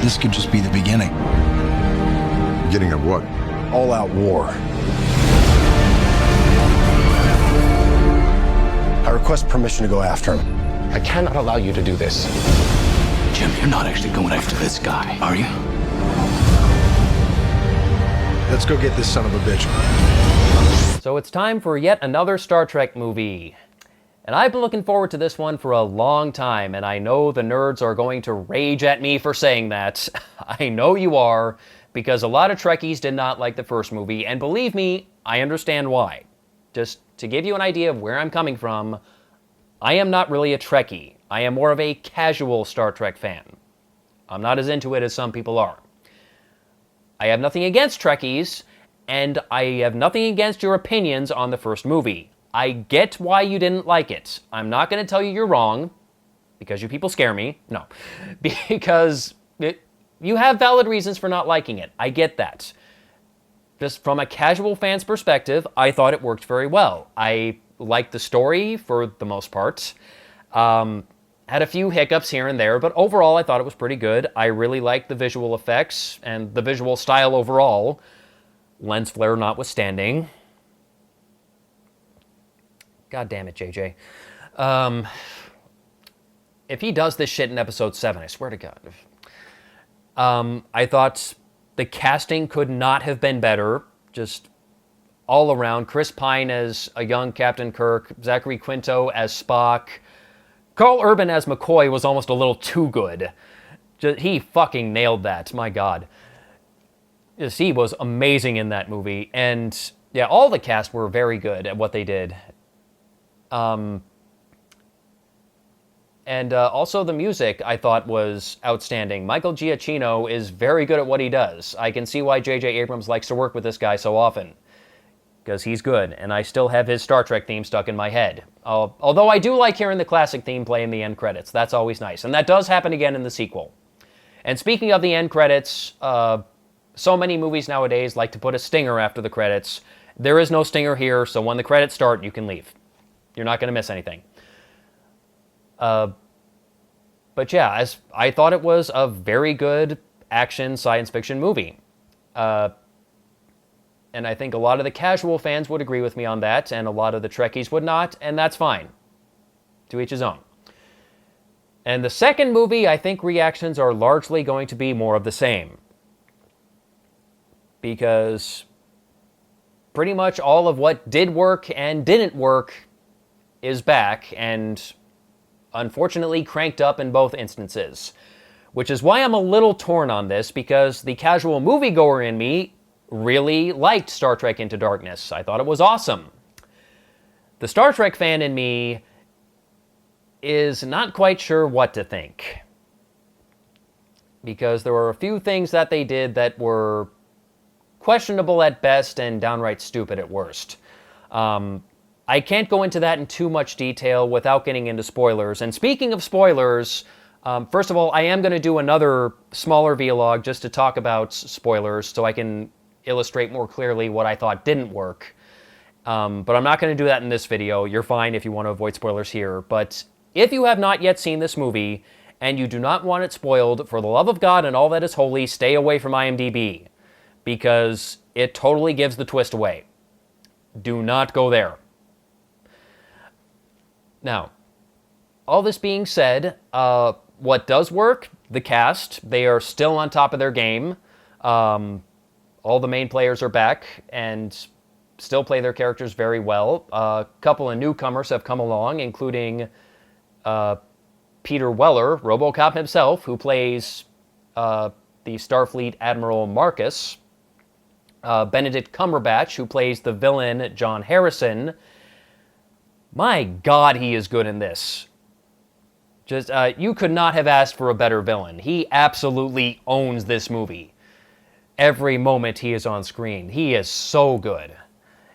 This could just be the beginning. Beginning of what? All-out war. I request permission to go after him. I cannot allow you to do this. Jim, you're not actually going after this guy, are you? Let's go get this son of a bitch. So it's time for yet another Star Trek movie. And I've been looking forward to this one for a long time, and I know the nerds are going to rage at me for saying that. I know you are, because a lot of Trekkies did not like the first movie, and believe me, I understand why. Just to give you an idea of where I'm coming from, I am not really a Trekkie. I am more of a casual Star Trek fan. I'm not as into it as some people are. I have nothing against Trekkies, and I have nothing against your opinions on the first movie. I get why you didn't like it. I'm not going to tell you you're wrong, because you people scare me. No, because you have valid reasons for not liking it. I get that. Just from a casual fan's perspective, I thought it worked very well. I liked the story for the most part. Had a few hiccups here and there, but overall I thought it was pretty good. I really liked the visual effects and the visual style overall, lens flare notwithstanding. God damn it, JJ. If he does this shit in episode 7, I swear to God. I thought the casting could not have been better, just all around. Chris Pine as a young Captain Kirk, Zachary Quinto as Spock. Carl Urban as McCoy was almost a little too good. He fucking nailed that, my God. Just, he was amazing in that movie. And yeah, all the cast were very good at what they did. And also the music, I thought, was outstanding. Michael Giacchino is very good at what he does. I can see why J.J. Abrams likes to work with this guy so often. Because he's good, and I still have his Star Trek theme stuck in my head. Although I do like hearing the classic theme play in the end credits. That's always nice. And that does happen again in the sequel. And speaking of the end credits, so many movies nowadays like to put a stinger after the credits. There is no stinger here, so when the credits start, you can leave. You're not going to miss anything. But yeah, I thought it was a very good action science fiction movie. And I think a lot of the casual fans would agree with me on that, and a lot of the Trekkies would not, and that's fine. To each his own. And the second movie, I think reactions are largely going to be more of the same. Because pretty much all of what did work and didn't work is back, and unfortunately cranked up in both instances. Which is why I'm a little torn on this, because the casual moviegoer in me really liked Star Trek Into Darkness. I thought it was awesome. The Star Trek fan in me is not quite sure what to think. Because there were a few things that they did that were questionable at best and downright stupid at worst. I can't go into that in too much detail without getting into spoilers. And speaking of spoilers, first of all, I am going to do another smaller vlog just to talk about spoilers so I can illustrate more clearly what I thought didn't work. But I'm not going to do that in this video. You're fine if you want to avoid spoilers here. But if you have not yet seen this movie and you do not want it spoiled, for the love of God and all that is holy, stay away from IMDb. Because it totally gives the twist away. Do not go there. Now, all this being said, what does work? The cast. They are still on top of their game. All the main players are back and still play their characters very well. A couple of newcomers have come along, including Peter Weller, RoboCop himself, who plays the Starfleet Admiral Marcus. Benedict Cumberbatch, who plays the villain John Harrison. My God, he is good in this. Just, you could not have asked for a better villain. He absolutely owns this movie. Every moment he is on screen. He is so good.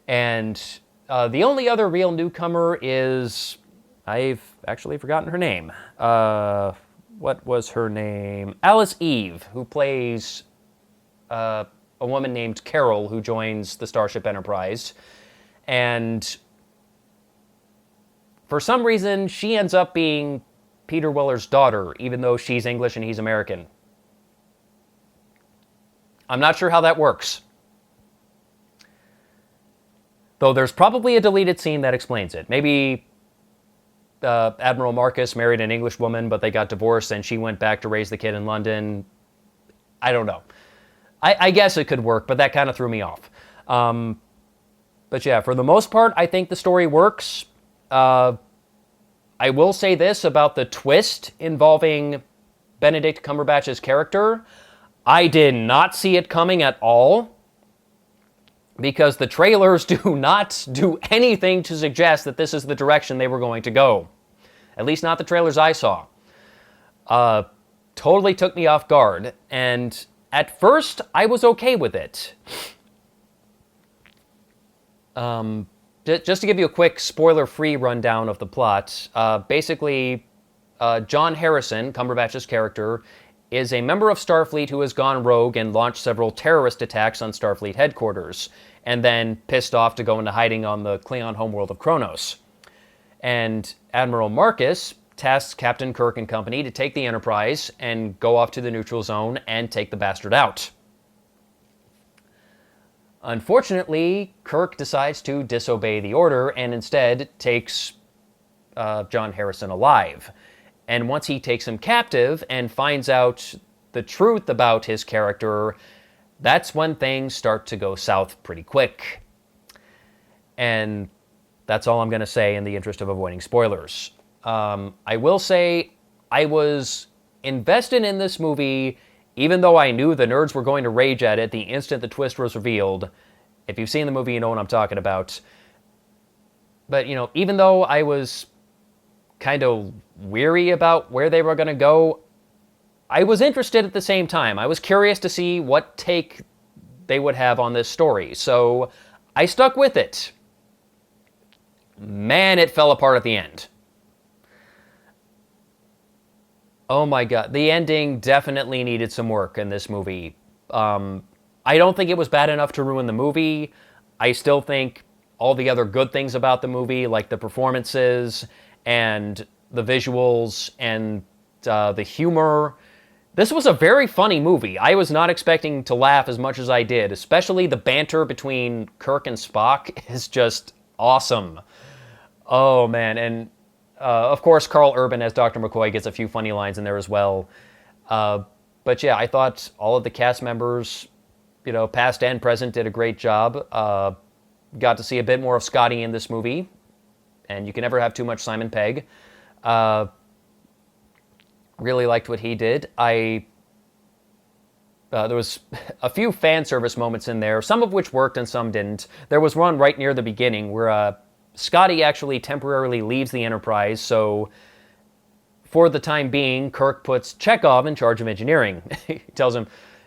And the only other real newcomer is... I've actually forgotten her name. What was her name? Alice Eve, who plays a woman named Carol, who joins the Starship Enterprise. And for some reason, she ends up being Peter Weller's daughter, even though she's English and he's American. I'm not sure how that works. Though there's probably a deleted scene that explains it. Maybe Admiral Marcus married an English woman, but they got divorced and she went back to raise the kid in London. I don't know. I guess it could work, but that kind of threw me off. But yeah, for the most part, I think the story works. I will say this about the twist involving Benedict Cumberbatch's character. I did not see it coming at all, because the trailers do not do anything to suggest that this is the direction they were going to go. At least not the trailers I saw. Totally took me off guard, and at first I was okay with it. Just to give you a quick spoiler-free rundown of the plot, basically, John Harrison, Cumberbatch's character, is a member of Starfleet who has gone rogue and launched several terrorist attacks on Starfleet headquarters, and then pissed off to go into hiding on the Klingon homeworld of Kronos. And Admiral Marcus tasks Captain Kirk and company to take the Enterprise and go off to the neutral zone and take the bastard out. Unfortunately, Kirk decides to disobey the order and instead takes John Harrison alive. And once he takes him captive and finds out the truth about his character, that's when things start to go south pretty quick. And that's all I'm going to say in the interest of avoiding spoilers. I will say I was invested in this movie, even though I knew the nerds were going to rage at it the instant the twist was revealed. If you've seen the movie, you know what I'm talking about. But, you know, even though I was kind of weary about where they were going to go, I was interested at the same time. I was curious to see what take they would have on this story. So I stuck with it. Man, it fell apart at the end. Oh my god, the ending definitely needed some work in this movie. I don't think it was bad enough to ruin the movie. I still think all the other good things about the movie, like the performances and the visuals and the humor. This was a very funny movie. I was not expecting to laugh as much as I did, especially the banter between Kirk and Spock is just awesome. Oh man, and of course Carl Urban as Dr. McCoy gets a few funny lines in there as well. But yeah, I thought all of the cast members, you know, past and present, did a great job. Got to see a bit more of Scotty in this movie, and you can never have too much Simon Pegg. Really liked what he did. There was a few fan service moments in there, some of which worked and some didn't. There was one right near the beginning where Scotty actually temporarily leaves the Enterprise, so for the time being, Kirk puts Chekhov in charge of engineering. He tells him,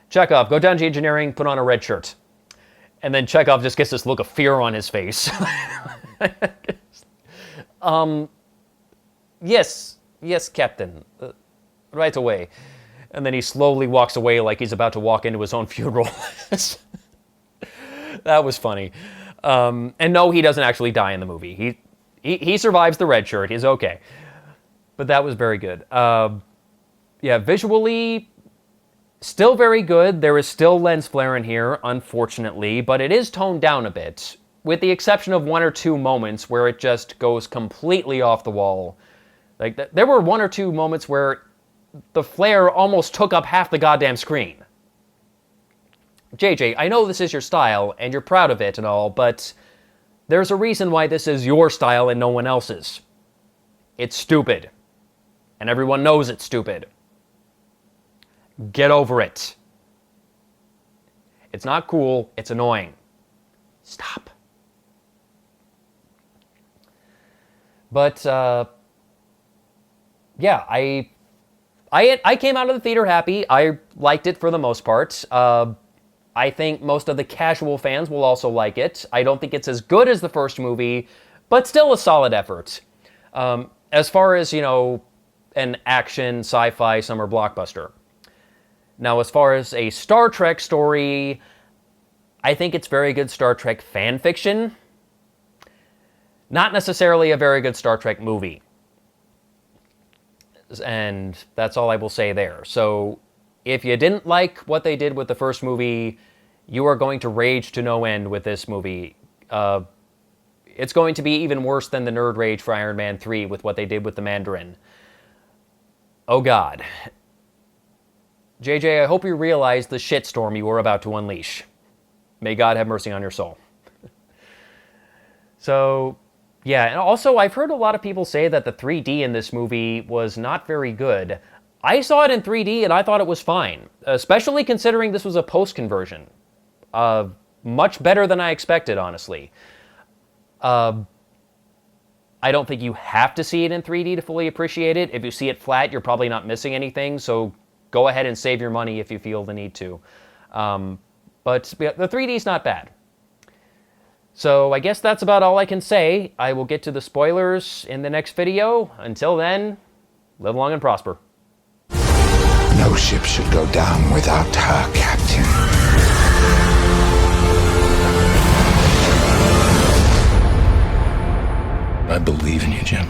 Chekhov, go down to engineering, put on a red shirt. And then Chekhov just gets this look of fear on his face. Yes, Captain. Right away. And then he slowly walks away like he's about to walk into his own funeral. That was funny. And no, he doesn't actually die in the movie. He survives the red shirt. He's okay. But that was very good. Yeah, visually, still very good. There is still lens flare in here, unfortunately, but it is toned down a bit, with the exception of one or two moments where it just goes completely off the wall. Like, there were one or two moments where the flare almost took up half the goddamn screen. JJ, I know this is your style, and you're proud of it and all, but there's a reason why this is your style and no one else's. It's stupid. And everyone knows it's stupid. Get over it. It's not cool, it's annoying. Stop. But, yeah, I came out of the theater happy. I liked it for the most part. I think most of the casual fans will also like it. I don't think it's as good as the first movie, but still a solid effort. As far as, you know, an action, sci-fi, summer blockbuster. Now, as far as a Star Trek story, I think it's very good Star Trek fan fiction. Not necessarily a very good Star Trek movie. And that's all I will say there. So, If you didn't like what they did with the first movie, you are going to rage to no end with this movie. It's going to be even worse than the nerd rage for Iron Man 3 with what they did with the Mandarin. Oh God. JJ, I hope you realize the shitstorm you were about to unleash. May God have mercy on your soul. So, yeah, and also I've heard a lot of people say that the 3D in this movie was not very good. I saw it in 3D and I thought it was fine, especially considering this was a post-conversion. Much better than I expected, honestly. I don't think you have to see it in 3D to fully appreciate it. If you see it flat, you're probably not missing anything, so go ahead and save your money if you feel the need to. But the 3D is not bad. So I guess that's about all I can say. I will get to the spoilers in the next video. Until then, live long and prosper. No ship should go down without her captain. I believe in you, Jim.